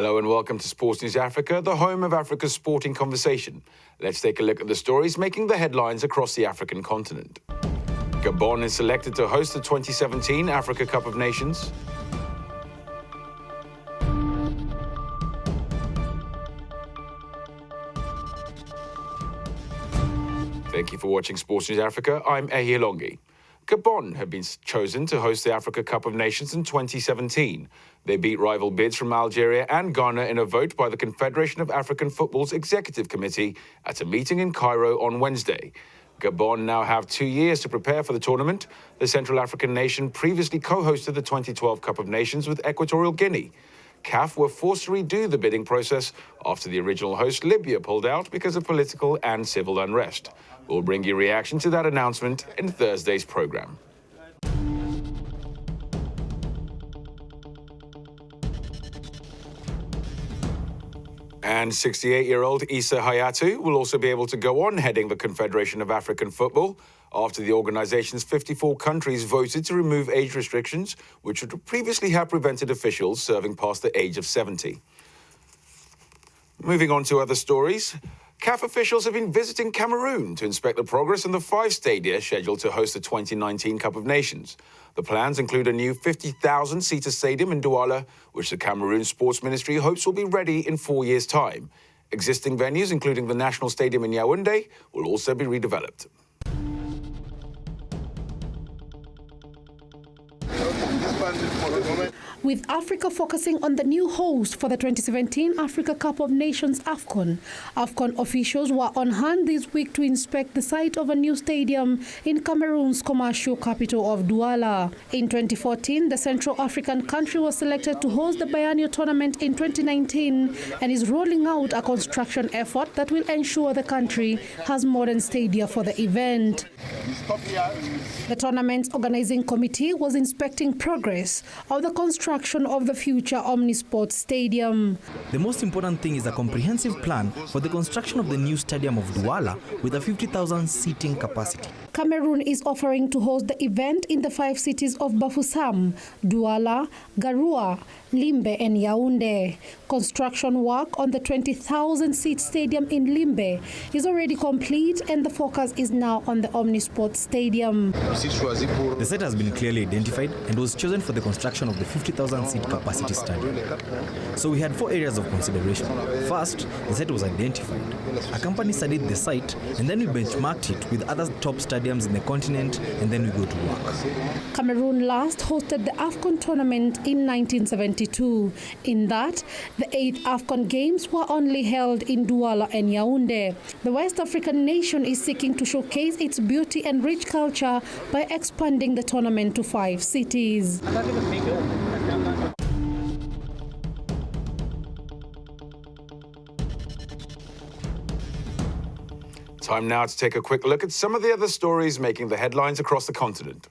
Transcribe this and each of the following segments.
Hello and welcome to Sports News Africa, the home of Africa's sporting conversation. Let's take a look at the stories making the headlines across the African continent. Gabon is selected to host the 2017 Africa Cup of Nations. Thank you for watching Sports News Africa. I'm Ehi Longi. Gabon have been chosen to host the Africa Cup of Nations in 2017. They beat rival bids from Algeria and Ghana in a vote by the Confederation of African Football's Executive Committee at a meeting in Cairo on Wednesday. Gabon now have 2 years to prepare for the tournament. The Central African nation previously co-hosted the 2012 Cup of Nations with Equatorial Guinea. CAF were forced to redo the bidding process after the original host Libya pulled out because of political and civil unrest. We'll bring you reaction to that announcement in Thursday's program. And 68-year-old Issa Hayatou will also be able to go on heading the Confederation of African Football after the organization's 54 countries voted to remove age restrictions, which would previously have prevented officials serving past the age of 70. Moving on to other stories. CAF officials have been visiting Cameroon to inspect the progress in the 5 stadia scheduled to host the 2019 Cup of Nations. The plans include a new 50,000-seater stadium in Douala, which the Cameroon Sports Ministry hopes will be ready in 4 years' time. Existing venues, including the National Stadium in Yaoundé, will also be redeveloped. With Africa focusing on the new host for the 2017 Africa Cup of Nations AFCON, AFCON officials were on hand this week to inspect the site of a new stadium in Cameroon's commercial capital of Douala. In 2014, the Central African country was selected to host the biennial tournament in 2019 and is rolling out a construction effort that will ensure the country has modern stadia for the event. The tournament's organizing committee was inspecting progress of the construction of the future Omnisport Stadium. The most important thing is a comprehensive plan for the construction of the new stadium of Douala with a 50,000 seating capacity. Cameroon is offering to host the event in the 5 cities of Bafoussam, Douala, Garoua, Limbe and Yaoundé. Construction work on the 20,000-seat stadium in Limbe is already complete and the focus is now on the Omnisport Stadium. The site has been clearly identified and was chosen for the construction of the 50,000-seat capacity stadium. So we had 4 areas of consideration. First, the site was identified. A company studied the site and then we benchmarked it with other top stadiums in the continent and then we go to work. Cameroon last hosted the AFCON tournament in 1972. In that, the 8th AFCON games were only held in Douala and Yaoundé. The West African nation is seeking to showcase its beauty and rich culture by expanding the tournament to 5 cities. Time now to take a quick look at some of the other stories making the headlines across the continent.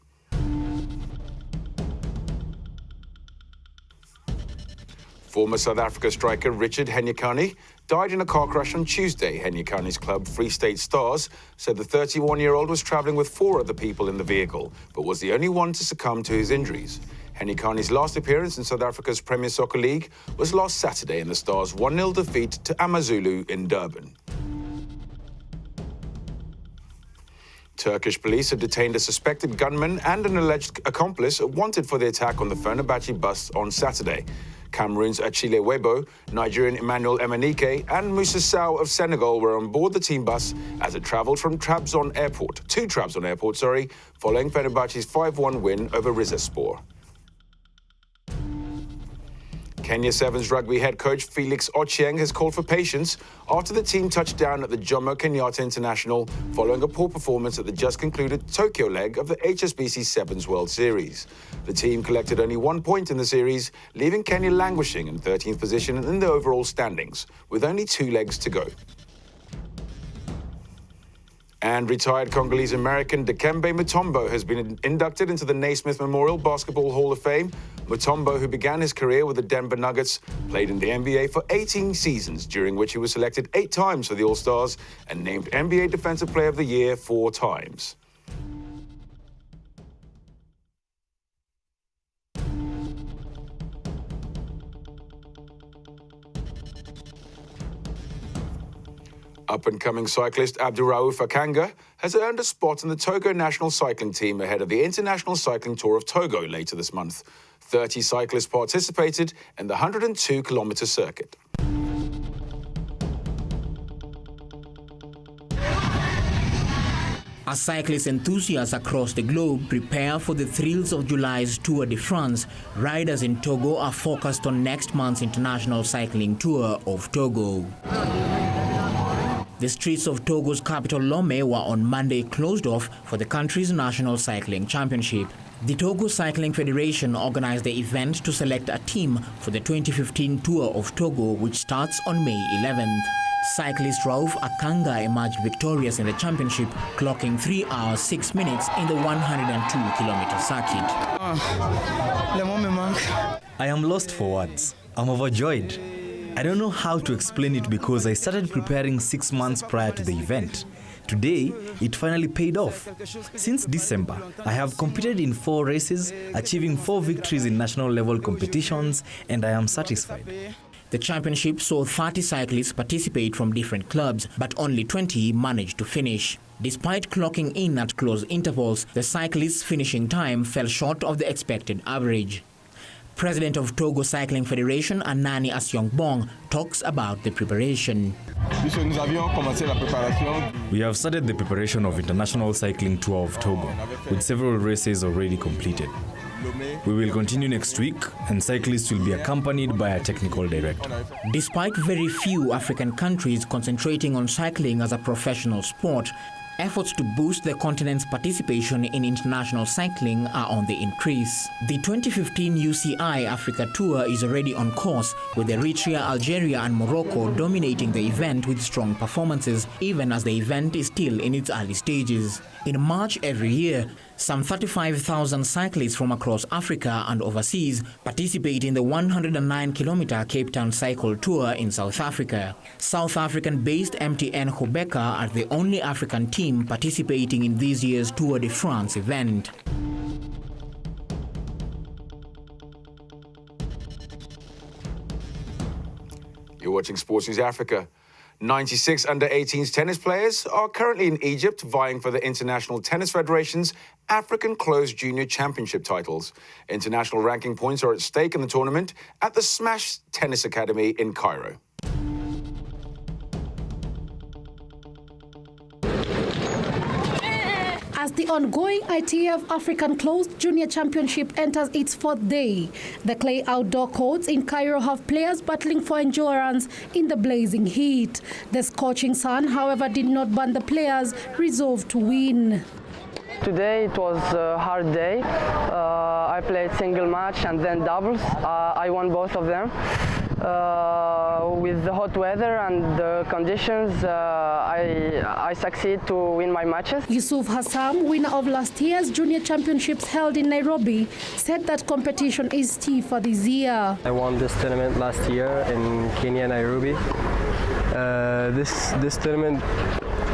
Former South Africa striker Richard Henyekane died in a car crash on Tuesday. Henyekane's club, Free State Stars, said the 31-year-old was travelling with 4 other people in the vehicle, but was the only one to succumb to his injuries. Henyekane's last appearance in South Africa's Premier Soccer League was last Saturday in the Stars' 1-0 defeat to Amazulu in Durban. Turkish police have detained a suspected gunman and an alleged accomplice wanted for the attack on the Fenerbahce bus on Saturday. Cameroon's Achille Webo, Nigerian Emmanuel Emenike, and Moussa Sow of Senegal were on board the team bus as it travelled from Trabzon Airport, following Fenerbahce's 5-1 win over Rizespor. Kenya Sevens rugby head coach Felix Ochieng has called for patience after the team touched down at the Jomo Kenyatta International following a poor performance at the just-concluded Tokyo leg of the HSBC Sevens World Series. The team collected only 1 point in the series, leaving Kenya languishing in 13th position in the overall standings, with only 2 legs to go. And retired Congolese-American Dikembe Mutombo has been inducted into the Naismith Memorial Basketball Hall of Fame. Mutombo, who began his career with the Denver Nuggets, played in the NBA for 18 seasons, during which he was selected 8 times for the All-Stars and named NBA Defensive Player of the Year 4 times. Up-and-coming cyclist Abduraouf Akanga has earned a spot in the Togo national cycling team ahead of the International Cycling Tour of Togo later this month. 30 cyclists participated in the 102-kilometre circuit. As cyclist enthusiasts across the globe prepare for the thrills of July's Tour de France, riders in Togo are focused on next month's International Cycling Tour of Togo. The streets of Togo's capital Lomé were on Monday closed off for the country's National Cycling Championship. The Togo Cycling Federation organized the event to select a team for the 2015 Tour of Togo, which starts on May 11th. Cyclist Raouf Akanga emerged victorious in the championship, clocking 3 hours 6 minutes in the 102-kilometer circuit. I am lost for words. I'm overjoyed. I don't know how to explain it because I started preparing 6 months prior to the event. Today, it finally paid off. Since December, I have competed in 4 races, achieving 4 victories in national level competitions, and I am satisfied. The championship saw 30 cyclists participate from different clubs, but only 20 managed to finish. Despite clocking in at close intervals, the cyclists' finishing time fell short of the expected average. President of Togo Cycling Federation, Anani Asyongbong, talks about the preparation. We have started the preparation of International Cycling Tour of Togo, with several races already completed. We will continue next week, and cyclists will be accompanied by a technical director. Despite very few African countries concentrating on cycling as a professional sport, efforts to boost the continent's participation in international cycling are on the increase. The 2015 UCI Africa Tour is already on course, with Eritrea, Algeria and Morocco dominating the event with strong performances, even as the event is still in its early stages. In March every year, some 35,000 cyclists from across Africa and overseas participate in the 109-kilometer Cape Town Cycle Tour in South Africa. South African-based MTN Hobeka are the only African team participating in this year's Tour de France event. You're watching Sports News Africa. 96 under-18s tennis players are currently in Egypt vying for the International Tennis Federation's African Closed Junior Championship titles. International ranking points are at stake in the tournament at the Smash Tennis Academy in Cairo. As the ongoing ITF African Closed Junior Championship enters its 4th day, the clay outdoor courts in Cairo have players battling for endurance in the blazing heat. The scorching sun, however, did not burn the players' resolve to win. Today it was a hard day. I played single match and then doubles. I won both of them. With the hot weather and the conditions, I succeed to win my matches. Yusuf Hassam, winner of last year's junior championships held in Nairobi, said that competition is stiff for this year. I won this tournament last year in Kenya, Nairobi. This tournament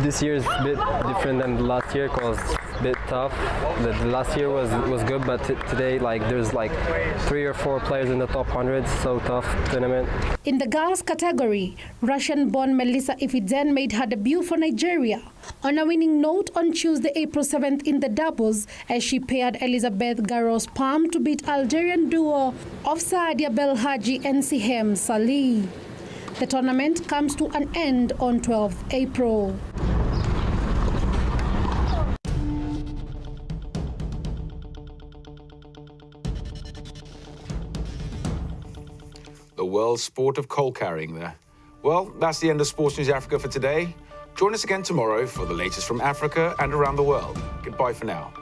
this year is a bit different than last year because it's a bit tough. The last year was good, but today there's 3 or 4 players in the top 100. So tough tournament. In the girls category, Russian-born Melissa Ifidzen made her debut for Nigeria on a winning note on Tuesday, April 7th in the doubles as she paired Elizabeth Garros Palm to beat Algerian duo of Saadia Belhaji and Sihem Salih. The tournament comes to an end on 12th April. The world sport of coal carrying there. Well, that's the end of Sports News Africa for today. Join us again tomorrow for the latest from Africa and around the world. Goodbye for now.